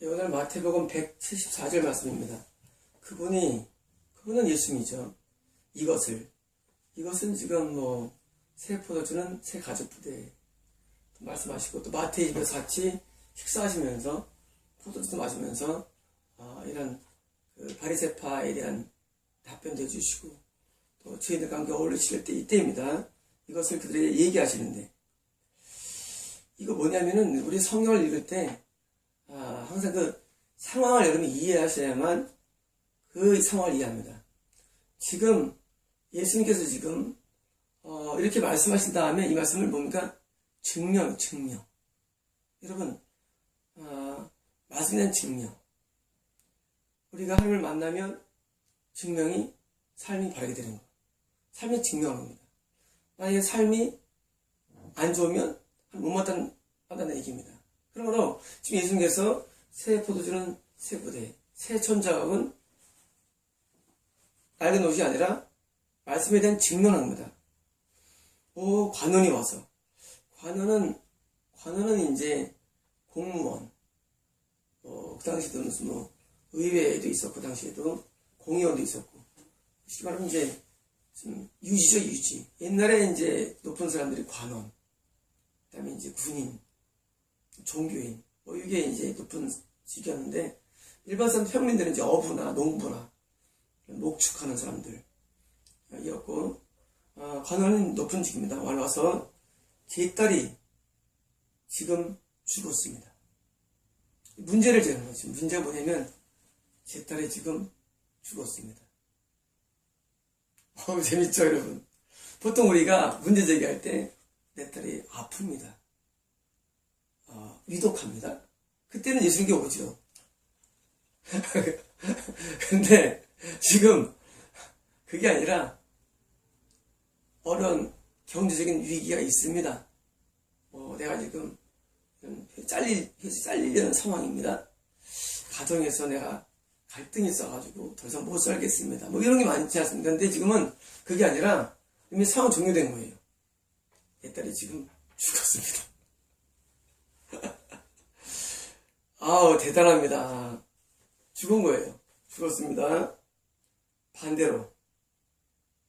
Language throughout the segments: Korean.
오늘 마태복음 174절 말씀입니다. 그분은 예수님이죠. 이것은 지금 새 포도주는 새 가죽 부대 말씀하시고, 또 마태의 집에서 같이 식사하시면서 포도주도 마시면서 이런 바리새파에 대한 답변도 해주시고, 또 주인들 관계 어울리실 때 이때입니다. 이것을 그들에게 얘기하시는데, 이거 뭐냐면은 우리 성경을 읽을 때 항상 그 상황을 여러분이 이해하셔야만 그 상황을 이해합니다. 지금 예수님께서 지금 이렇게 말씀하신 다음에 이 말씀을 뭡니까? 증명. 여러분, 말씀에 대한 증명. 우리가 하나님을 만나면 삶이 바르게 되는 거. 삶의 증명입니다. 만약에 삶이 안 좋으면 못마땅하다는 얘기입니다. 그러므로 지금 예수님께서 새 포도주는 새 부대, 새 천자각은 낡은 옷이 아니라 말씀에 대한 증명합니다. 관원이 와서, 관원은 이제 공무원, 그 당시에도 무슨 의회도 있었고, 그 당시에도 공의원도 있었고, 쉽게 말하면 이제 유지죠, 유지. 옛날에 이제 높은 사람들이 관원, 그 다음에 이제 군인, 종교인, 이게 이제 높은 직이었는데, 일반 사람, 평민들은 이제 어부나 농부나 목축하는 사람들이었고, 관원은 높은 직입니다. 와서 제 딸이 지금 죽었습니다. 문제를 제기하는 거죠. 문제가 뭐냐면, 제 딸이 지금 죽었습니다. 재밌죠, 여러분? 보통 우리가 문제 제기할 때 내 딸이 아픕니다. 위독합니다. 그때는 예수님께 오죠. 근데 지금 그게 아니라 어려운 경제적인 위기가 있습니다. 내가 지금 잘리려는 상황입니다. 가정에서 내가 갈등이 있어가지고 더 이상 못 살겠습니다. 이런 게 많지 않습니까? 근데 지금은 그게 아니라 이미 상황 종료된 거예요. 내 딸이 지금 죽었습니다. 대단합니다. 죽은 거예요. 죽었습니다. 반대로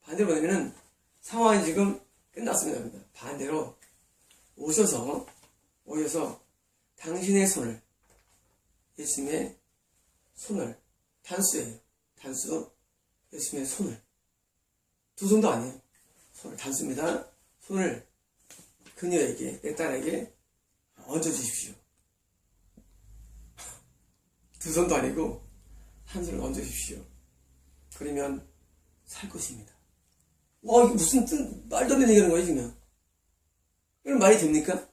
뭐냐면은 상황이 지금 끝났습니다. 반대로 오셔서 당신의 손을, 예수님의 손을, 단수예요. 단수, 예수님의 손을, 두 손도 아니에요. 손을, 단수입니다. 손을 그녀에게, 내 딸에게 얹어주십시오. 두 손도 아니고 한 손을 얹어주십시오. 그러면 살 것입니다. 이게 무슨 말도 안 되는 얘기하는 거예요, 지금. 이런 말이 됩니까?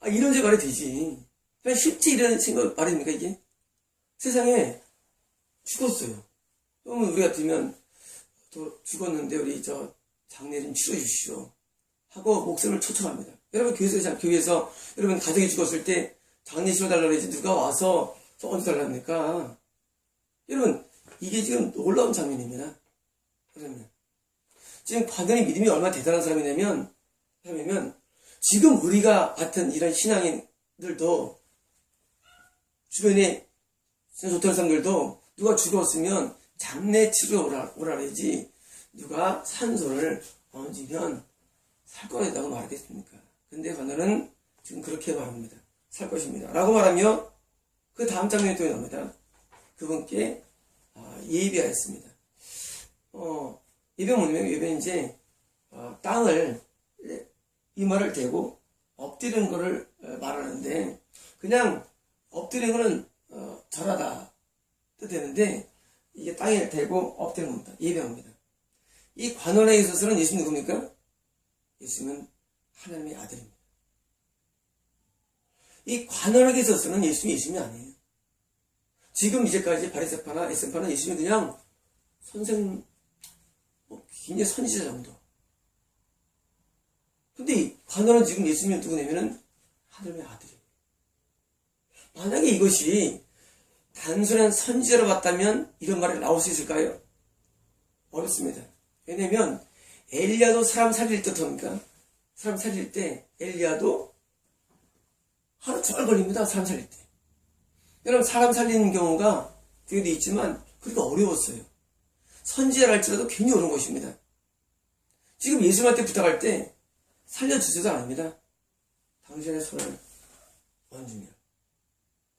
이런 말이 되지. 그냥 쉽지 이런 생각 말이 됩니까, 이게? 세상에 죽었어요. 그러면 우리 같으면 또 죽었는데 우리 장례 좀 치러주시오 하고 목숨을 초청합니다. 여러분 교회에서 여러분 가족이 죽었을 때 장례 치러달라고 그러지 누가 와서 얹어달랍니까? 여러분 이게 지금 놀라운 장면입니다. 그러면 지금 관원의 믿음이 얼마나 대단한 사람이냐면 지금 우리가 같은 이런 신앙인들도 주변에 좋다는 사람들도 누가 죽었으면 장례 치러 오라 그러지 누가 산소를 얹으면 살 거라고 말하겠습니까? 근데 관원은 지금 그렇게 말합니다. 살 것입니다. 라고 말하며 그 다음 장면에 또 나옵니다. 그분께 예비하였습니다. 예배는 뭐냐면 예배는 이제 땅을 이마를 대고 엎드리는 거를 말하는데 그냥 엎드리는 거는 절하다 뜻되는데 이게 땅에 대고 엎드리는 겁니다. 예배합니다. 이 관원에 있어서는 예수님 누굽니까? 예수님은 하나님의 아들입니다. 이 관원에게 있어서는 예수님이 아니에요. 지금 이제까지 바리새파나 에센파는 예수님이 그냥 선생, 굉장히 선지자 정도. 근데 이 관원은 지금 예수님이 누구냐면은 하나님의 아들이에요. 만약에 이것이 단순한 선지자로 봤다면 이런 말이 나올 수 있을까요? 어렵습니다. 왜냐면 엘리야도 사람 살릴 때 어떡합니까? 사람 살릴 때 엘리야도 하루 종일 걸립니다. 사람 살릴 때. 여러분, 사람 살리는 경우가 되게 있지만 그렇게 어려웠어요. 선지자랄지라도 괜히 어려운 것입니다. 지금 예수님한테 부탁할 때 살려주지도 않습니다. 당신의 손을 얹으면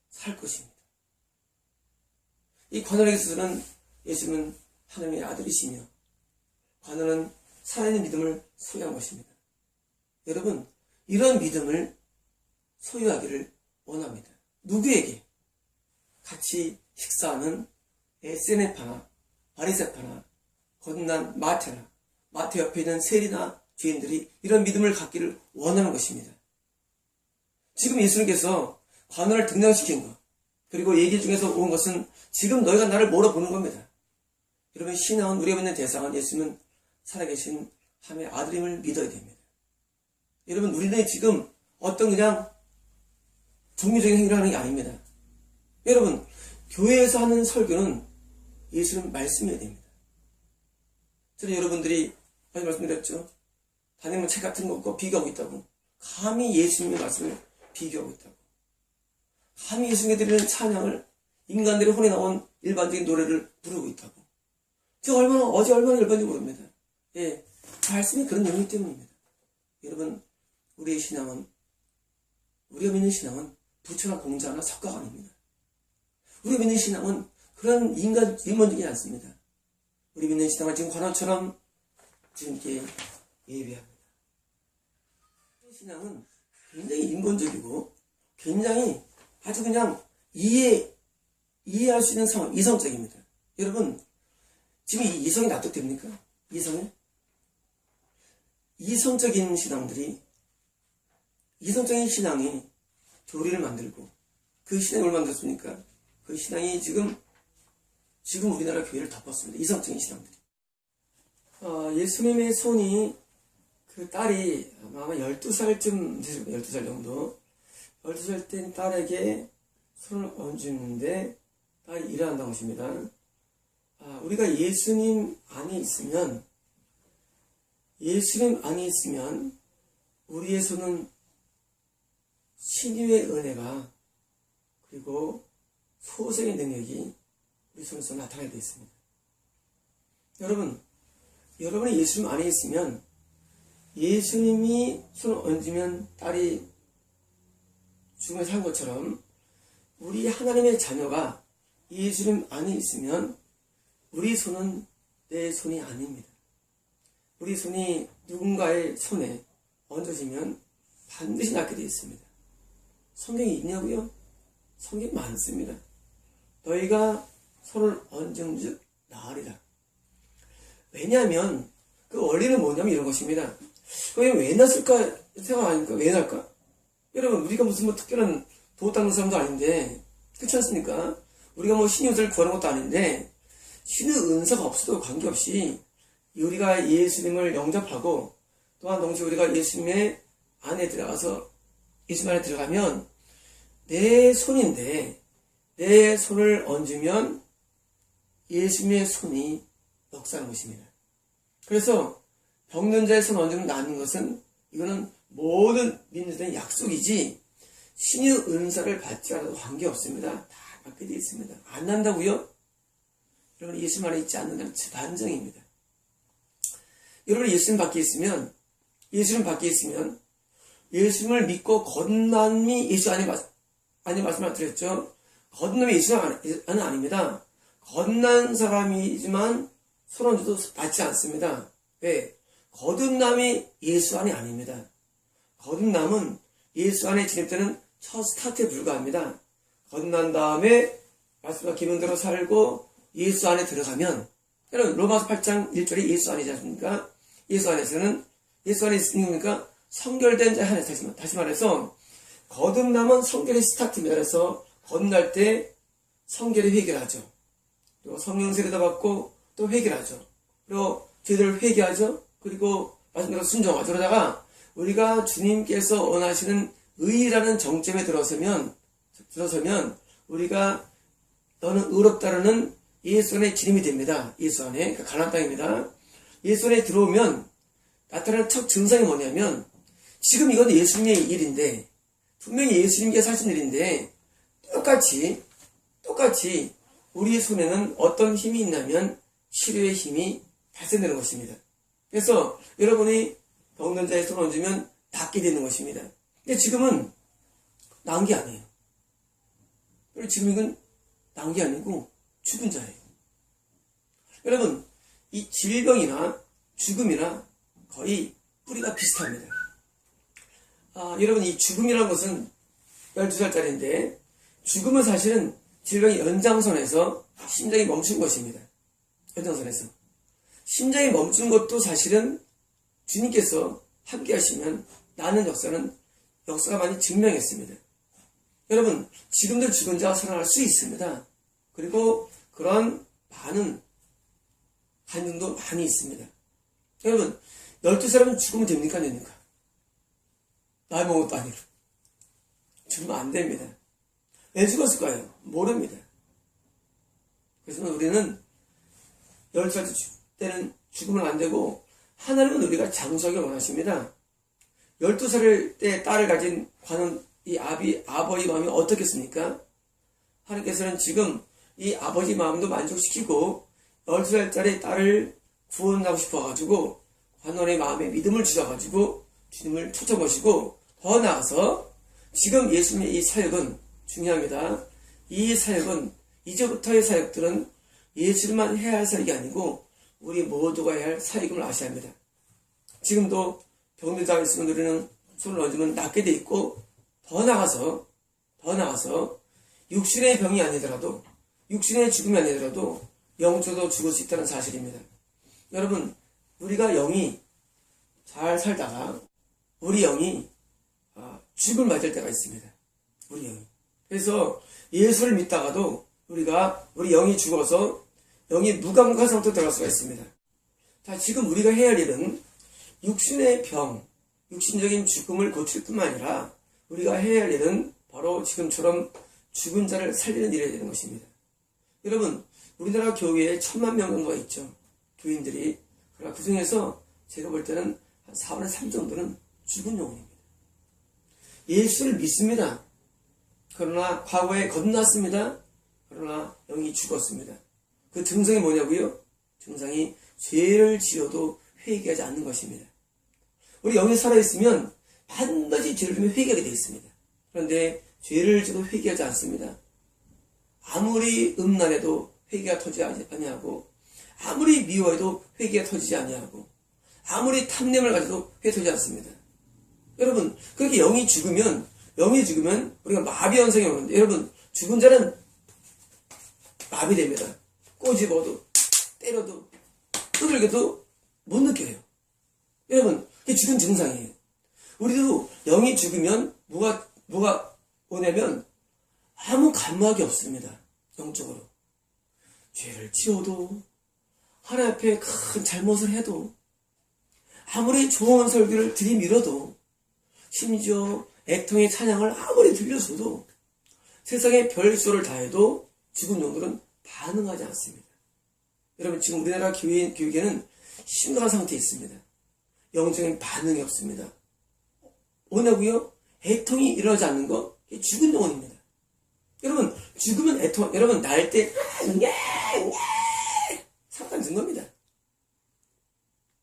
살 것입니다. 이 관원에게서는 예수님은 하나님의 아들이시며 관원은 살아있는 믿음을 소유한 것입니다. 여러분, 이런 믿음을 소유하기를 원합니다. 누구에게? 같이 식사하는 에세네파나 바리새파나 거듭난 마태나 마태 옆에 있는 세리나 죄인들이 이런 믿음을 갖기를 원하는 것입니다. 지금 예수님께서 관원을 등장시킨 것, 그리고 얘기 중에서 온 것은 지금 너희가 나를 몰아보는 겁니다. 여러분, 신앙은, 우리가 믿는 대상은 예수님은 살아계신 하나님의 아들임을 믿어야 됩니다. 여러분, 우리는 지금 어떤 그냥 종교적인 행위를 하는 게 아닙니다. 여러분, 교회에서 하는 설교는 예수님 말씀이어야 됩니다. 저는 여러분들이 많이 말씀드렸죠. 다니면 책 같은 것과 비교하고 있다고. 감히 예수님의 말씀을 비교하고 있다고. 감히 예수님께 드리는 찬양을 인간들의 혼에 나온 일반적인 노래를 부르고 있다고. 제가 어제 얼마나 열받는지 모릅니다. 예, 말씀이 그런 내용이기 때문입니다. 여러분, 우리의 신앙은, 우리가 믿는 신앙은 부처나 공자나 석가가 아닙니다. 우리가 믿는 신앙은 그런 인본적이지 않습니다. 우리 믿는 신앙은 지금 관원처럼 주님께 예배합니다. 신앙은 굉장히 인본적이고 굉장히 아주 그냥 이해할 수 있는 상황, 이성적입니다. 여러분, 지금 이 이성이 납득됩니까? 이성에? 이성적인 신앙이 교리를 만들고, 그 신앙이 뭘 만들었습니까? 그 신앙이 지금 우리나라 교회를 덮었습니다. 이성적인 신앙들이. 예수님의 손이, 그 딸이 아마 12살쯤 됐을 거예요. 12살 정도. 12살 된 딸에게 손을 얹었는데 딸이 일어난다는 것입니다. 우리가 예수님 안에 있으면 우리의 손은 신유의 은혜가, 그리고 소생의 능력이 우리 손에서 나타나게 되어 있습니다. 여러분이 예수님 안에 있으면, 예수님이 손을 얹으면 딸이 죽음에 산 것처럼, 우리 하나님의 자녀가 예수님 안에 있으면 우리 손은 내 손이 아닙니다. 우리 손이 누군가의 손에 얹어지면 반드시 낫게 되어 있습니다. 성경이 있냐고요? 성경이 많습니다. 너희가 손을 얹은 즉 나으리라. 왜냐하면 그 원리는 뭐냐면 이런 것입니다. 그게 왜 났을까 생각하니까 왜 날까? 여러분, 우리가 무슨 특별한 도 닦는 사람도 아닌데, 그렇지 않습니까? 우리가 신의 은사를 구하는 것도 아닌데, 신의 은사가 없어도 관계없이 우리가 예수님을 영접하고, 또한 동시에 우리가 예수님의 안에 들어가서, 예수님 안에 들어가면 내 손인데, 내 손을 얹으면 예수님의 손이 역사하는 것입니다. 그래서 병든 자의 손을 얹으면 낫는 것은, 이거는 모든 믿는 자의 약속이지, 신의 은사를 받지 않아도 관계없습니다. 다 받게 되어 있습니다. 안 난다고요? 여러분, 예수님 안에 있지 않는다는 반증입니다. 여러분, 예수님 밖에 있으면, 예수님을 믿고 거듭남이 예수 안에 말씀을 드렸죠. 거듭남이 예수 안은 아닙니다. 거듭난 사람이지만 손 얹어도 받지 않습니다. 왜? 거듭남이 예수 안이 아닙니다. 거듭남은 예수 안에 진입되는 첫 스타트에 불과합니다. 거듭난 다음에 말씀과 기능대로 살고 예수 안에 들어가면, 여러분, 로마서 8장 1절에 예수 안이지 않습니까? 예수 안에 있으니까 성결된 자 안에 다시 말해서 거듭남은 성결의 스타트입니다. 그래서 거듭날 때 성결의 회개를 하죠. 그리고 성령 세례도 받고 또 회개를 하죠. 그리고 죄들을 회개하죠. 그리고 말씀대로 순종하죠. 그러다가 우리가 주님께서 원하시는 의라는 정점에 들어서면 우리가 너는 의롭다라는 예수 안에 기름이 됩니다. 예수 안에. 그러니까 가나안 땅입니다. 예수 안에 들어오면 나타나는 첫 증상이 뭐냐면, 지금 이건 예수님의 일인데, 분명히 예수님께서 하신 일인데, 똑같이 똑같이 우리 손에는 어떤 힘이 있냐면 치료의 힘이 발생되는 것입니다. 그래서 여러분이 병든 자의 손을 얹으면 낫게 되는 것입니다. 근데 지금은 나은 게 아니에요. 지금 이건 나은 게 아니고 죽은 자예요. 여러분, 이 질병이나 죽음이나 거의 뿌리가 비슷합니다. 여러분, 이 죽음이라는 것은 12살짜리인데 죽음은 사실은 질병의 연장선에서 심장이 멈춘 것입니다. 연장선에서. 심장이 멈춘 것도 사실은 주님께서 함께 하시면 나는 역사가 많이 증명했습니다. 여러분, 지금도 죽은 자가 살아날 수 있습니다. 그리고 그런 많은 간증도 많이 있습니다. 여러분, 12사람은 죽으면 됩니까? 안 됩니까? 나이 먹은 것도 아니고. 죽으면 안 됩니다. 왜 죽었을까요? 모릅니다. 그래서 우리는 10살 때는 죽으면 안 되고, 하나님은 우리가 장수하길 원하십니다. 12살 때 딸을 가진 관원, 이 아버지 마음이 어떻겠습니까? 하나님께서는 지금 이 아버지 마음도 만족시키고 12살짜리 딸을 구원하고 싶어가지고 관원의 마음에 믿음을 주셔가지고 주님을 초청하시고, 더 나아가서 지금 예수님의 이 사역은 중요합니다. 이 사역은, 이제부터의 사역들은 예수님만 해야 할 사역이 아니고 우리 모두가 해야 할 사역임을 아셔야 합니다. 지금도 병든 자가 있으면 우리는 손을 얹으면 낫게 돼 있고, 더 나가서 육신의 병이 아니더라도, 육신의 죽음이 아니더라도 영적으로 죽을 수 있다는 사실입니다. 여러분, 우리가 영이 잘 살다가 우리 영이 죽을 맞을 때가 있습니다. 우리 영이. 그래서 예수를 믿다가도 우리 영이 죽어서 영이 무감각한 상태로 들어갈 수가 있습니다. 자, 지금 우리가 해야 할 일은 육신의 병, 육신적인 죽음을 고칠 뿐만 아니라 우리가 해야 할 일은 바로 지금처럼 죽은 자를 살리는 일이 되는 것입니다. 여러분, 우리나라 교회에 1000만 명 정도가 있죠. 교인들이. 그러나 그 중에서 제가 볼 때는 한 4분의 3 정도는 죽은 영혼입니다. 예수를 믿습니다. 그러나 과거에 거듭났습니다. 그러나 영이 죽었습니다. 그 증상이 뭐냐고요? 증상이 죄를 지어도 회개하지 않는 것입니다. 우리 영이 살아있으면 반드시 죄를 지으면 회개하게 되어 있습니다. 그런데 죄를 지어도 회개하지 않습니다. 아무리 음란해도 회개가 터지지 아니하고, 아무리 미워해도 회개가 터지지 아니하고, 아무리 탐냄을 가져도 회개 터지지 않습니다. 여러분, 그렇게 영이 죽으면 우리가 마비 현상이 오는데, 여러분, 죽은 자는 마비됩니다. 꼬집어도 때려도 두들겨도 못 느껴요. 여러분, 그게 죽은 증상이에요. 우리도 영이 죽으면 뭐가 오냐면 아무 감각이 없습니다. 영적으로. 죄를 지어도, 하나님 앞에 큰 잘못을 해도, 아무리 좋은 설교를 들이밀어도, 심지어 애통의 찬양을 아무리 들려줘도, 세상에 별수를 다해도 죽은 영들은 반응하지 않습니다. 여러분, 지금 우리나라 교육에는 심각한 상태에 있습니다. 영적인 반응이 없습니다. 뭐냐고요? 애통이 일어나지 않는 거, 이게 죽은 영혼입니다. 여러분, 죽으면 애통, 여러분, 날 때, 사탄 든 겁니다.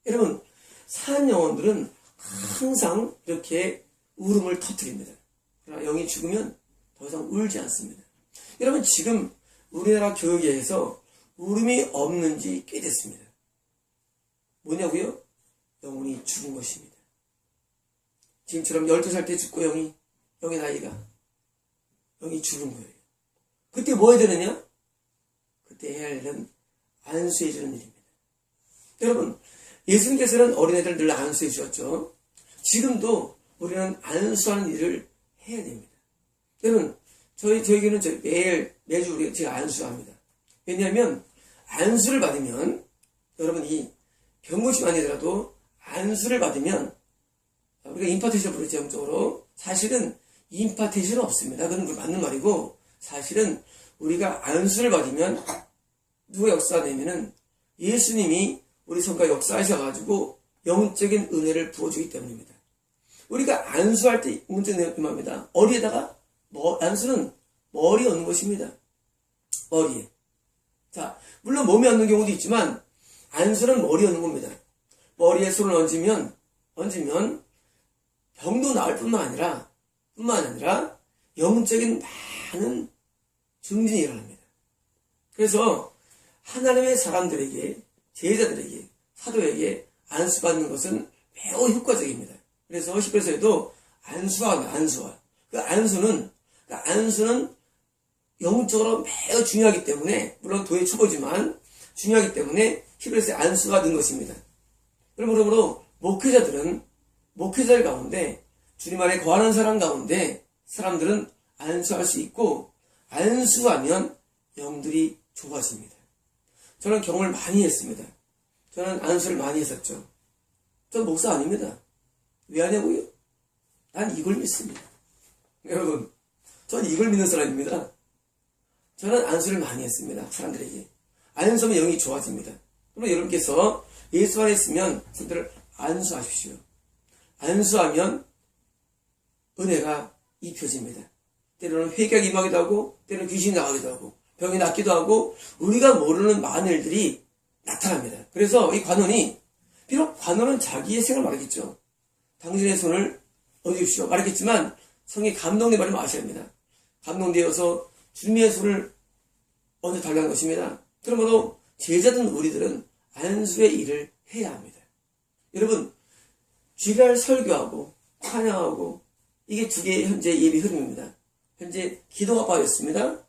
여러분, 산 영혼들은 항상 이렇게 울음을 터뜨립니다. 그러나 영이 죽으면 더 이상 울지 않습니다. 여러분, 지금 우리나라 교육에서 울음이 없는지 꽤 됐습니다. 뭐냐고요? 영혼이 죽은 것입니다. 지금처럼 12살 때 죽고 영의 나이가 영이 죽은 거예요. 그때 뭐 해야 되느냐? 그때 해야 할 일은 안수해 주는 일입니다. 여러분, 예수님께서는 어린애들 늘 안수해 주셨죠. 지금도 우리는 안수하는 일을 해야 됩니다. 여러분, 저에게는 매주 제가 안수합니다. 왜냐하면 안수를 받으면, 여러분이 병고심 아니더라도 안수를 받으면, 우리가 임파테이션 부르죠, 영적으로. 사실은 임파테이션은 없습니다. 그건 맞는 말이고, 사실은 우리가 안수를 받으면 누가 역사되면은 예수님이 우리 성과 역사하셔가지고 영적인 은혜를 부어주기 때문입니다. 우리가 안수할 때 문제는 이겁니다. 어디에다가 안수는 머리에 얻는 것입니다. 머리에. 자, 물론 몸에 얹는 경우도 있지만 안수는 머리에 얹는 겁니다. 머리에 손을 얹으면 병도 나을 뿐만 아니라 영적인 많은 증진이 일어납니다. 그래서 하나님의 사람들에게, 제자들에게, 사도에게 안수받는 것은 매우 효과적입니다. 그래서 10절에서도 안수와 그 안수는 영적으로 매우 중요하기 때문에, 물론 도의 초보지만 중요하기 때문에 히브리서에 안수가 넣은 것입니다. 그러므로 목회자들 가운데, 주님 안에 거하는 사람 가운데 사람들은 안수할 수 있고, 안수하면 영들이 좋아집니다. 저는 경험을 많이 했습니다. 저는 안수를 많이 했었죠. 전 목사 아닙니다. 왜 하냐고요? 난 이걸 믿습니다. 여러분, 전 이걸 믿는 사람입니다. 저는 안수를 많이 했습니다. 사람들에게. 안수하면 영이 좋아집니다. 그럼 여러분께서 예수 안에 있으면 사람들을 안수하십시오. 안수하면 은혜가 입혀집니다. 때로는 회개가 임하기도 하고, 때로는 귀신이 나가기도 하고, 병이 낫기도 하고, 우리가 모르는 많은 일들이 나타납니다. 그래서 이 관원이, 비록 관원은 자기의 생을 말하겠죠. 당신의 손을 얹으십시오 말했겠지만, 성이 감동된 말을 아셔야 합니다. 감동되어서 주님의 손을 얹어달라는 것입니다. 그러므로 제자든 우리들은 안수의 일을 해야 합니다. 여러분, 주일날 설교하고 찬양하고 이게 두 개의 현재 예배 흐름입니다. 현재 기도가 빠졌습니다.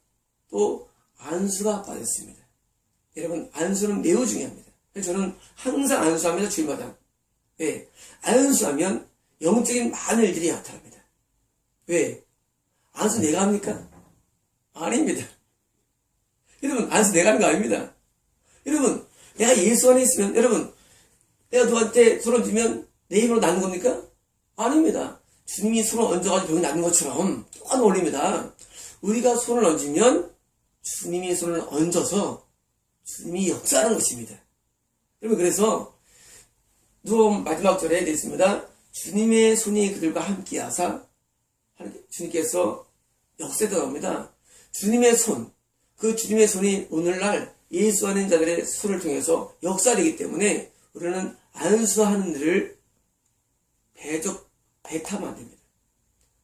또 안수가 빠졌습니다. 여러분, 안수는 매우 중요합니다. 그래서 저는 항상 안수합니다. 주일마다. 왜? 안수하면 영적인 많은 일들이 나타납니다. 왜? 안수 내가 합니까? 아닙니다. 여러분, 안수 내가 하는 거 아닙니다. 여러분, 내가 예수 안에 있으면, 여러분, 내가 누구한테 손을 쥐면 내 힘으로 낫는 겁니까? 아닙니다. 주님이 손을 얹어가지고 병이 낫는 것처럼 똑같은 원리입니다. 우리가 손을 얹으면 주님이 손을 얹어서 주님이 역사하는 것입니다. 여러분, 그래서 마지막 절에 되어 있습니다. 주님의 손이 그들과 함께 하사, 주님께서 역사에 들어갑니다. 주님의 손, 그 주님의 손이 오늘날 예수 안에 있는 자들의 손을 통해서 역사되기 때문에 우리는 안수하는 일을 배타면 안 됩니다.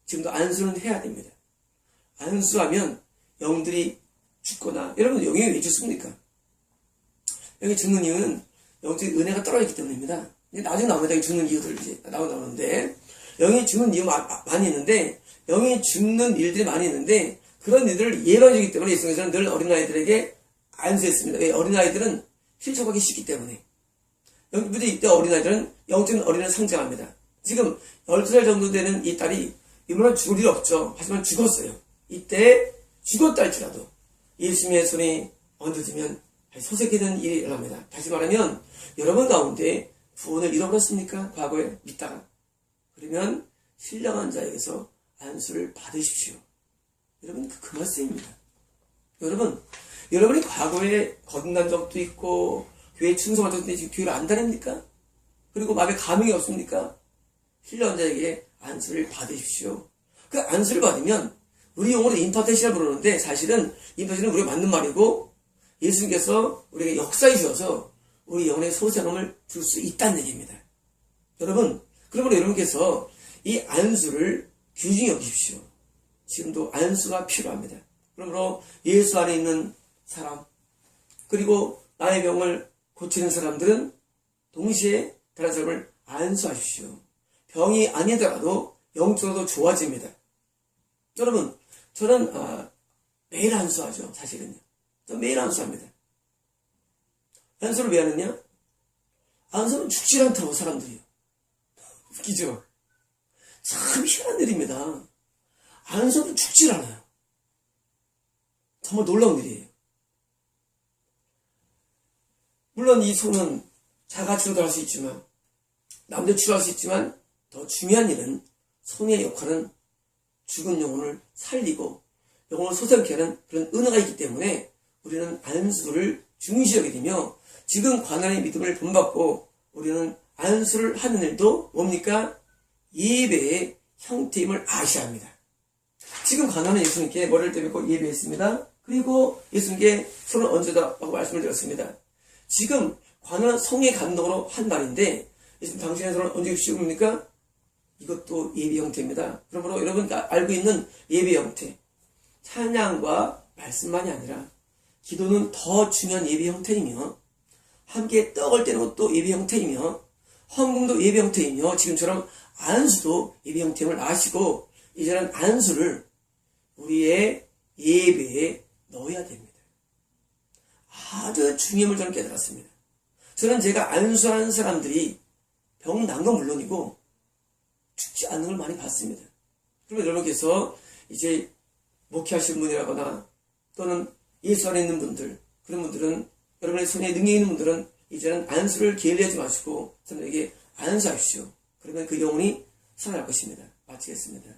지금도 안수는 해야 됩니다. 안수하면 영들이 죽거나, 여러분, 영이 왜 죽습니까? 영이 죽는 이유는 영적인 은혜가 떨어졌기 때문입니다. 나중에 나옵니다. 죽는 이유들 이제 나오는데, 영이 죽는 이유 많이 있는데, 영이 죽는 일들이 많이 있는데, 그런 일들을 예방해주기 때문에 예수님께서는 늘 어린아이들에게 안수했습니다. 왜? 어린아이들은 힐족하기 쉽기 때문에. 이때 어린아이들은 영적인 어린을 상징합니다. 지금 12살 정도 되는 이 딸이 이번엔 죽을 일 없죠. 하지만 죽었어요. 이때 죽었다 할지라도 예수님의 손에 얹어지면 소색이 되는 일이 일어납니다. 다시 말하면 여러분 가운데 구원을 잃어버렸습니까? 과거에 믿다가. 그러면 신령한 자에게서 안수를 받으십시오. 여러분, 그 말씀입니다. 여러분이 과거에 거듭난 적도 있고 교회에 충성한 적도 있는데 지금 교회를 안 다닙니까? 그리고 마음에 감흥이 없습니까? 신령한 자에게 안수를 받으십시오. 그 안수를 받으면 우리 용어로 임파테시라 부르는데 사실은 임파테시는 우리가 맞는 말이고 예수님께서 우리에게 역사해 주셔서 우리 영혼의 소생함을 줄 수 있다는 얘기입니다. 여러분, 그러므로 여러분께서 이 안수를 귀중히 여기십시오. 지금도 안수가 필요합니다. 그러므로 예수 안에 있는 사람, 그리고 나의 병을 고치는 사람들은 동시에 다른 사람을 안수하십시오. 병이 아니더라도 영적으로도 좋아집니다. 여러분, 저는 매일 안수하죠. 사실은요. 저 매일 안수합니다. 안수를 왜 하느냐? 안수는 죽지 않다고 사람들이요. 웃기죠? 참 희한한 일입니다. 안수는 죽지 않아요. 정말 놀라운 일이에요. 물론 이 손은 자가 치료도 할 수 있지만, 남도 치료할 수 있지만, 더 중요한 일은 손의 역할은 죽은 영혼을 살리고 영혼을 소생케 하는 그런 은혜가 있기 때문에 우리는 안수를 중시 여기게 되며, 지금 관원의 믿음을 본받고 우리는 안수를 하는 일도 뭡니까? 예배의 형태임을 아셔야 합니다. 지금 관원은 예수님께 머리를 때리고 예배했습니다. 그리고 예수님께 손을 얹으라고 말씀을 드렸습니다. 지금 관원은 성의 감동으로 한 말인데 예수님 당신의 손을 얹으십시오. 그러니까 이것도 예배 형태입니다. 그러므로 여러분가 알고 있는 예배 형태, 찬양과 말씀만이 아니라 기도는 더 중요한 예배 형태이며 함께 떡을 떼는 것도 예배 형태이며 헌금도 예배 형태이며 지금처럼 안수도 예배 형태임을 아시고 이제는 안수를 우리의 예배에 넣어야 됩니다. 아주 중요함을 저는 깨달았습니다. 저는 제가 안수하는 사람들이 병 난 건 물론이고 죽지 않는 걸 많이 봤습니다. 그러면 여러분께서 이제 목회하시는 분이라거나 또는 예수 안에 있는 분들, 그런 분들은 여러분의 손에 능력이 있는 분들은 이제는 안수를 게을리하지 마시고 사람들에게 안수하십시오. 그러면 그 영혼이 살아날 것입니다. 마치겠습니다.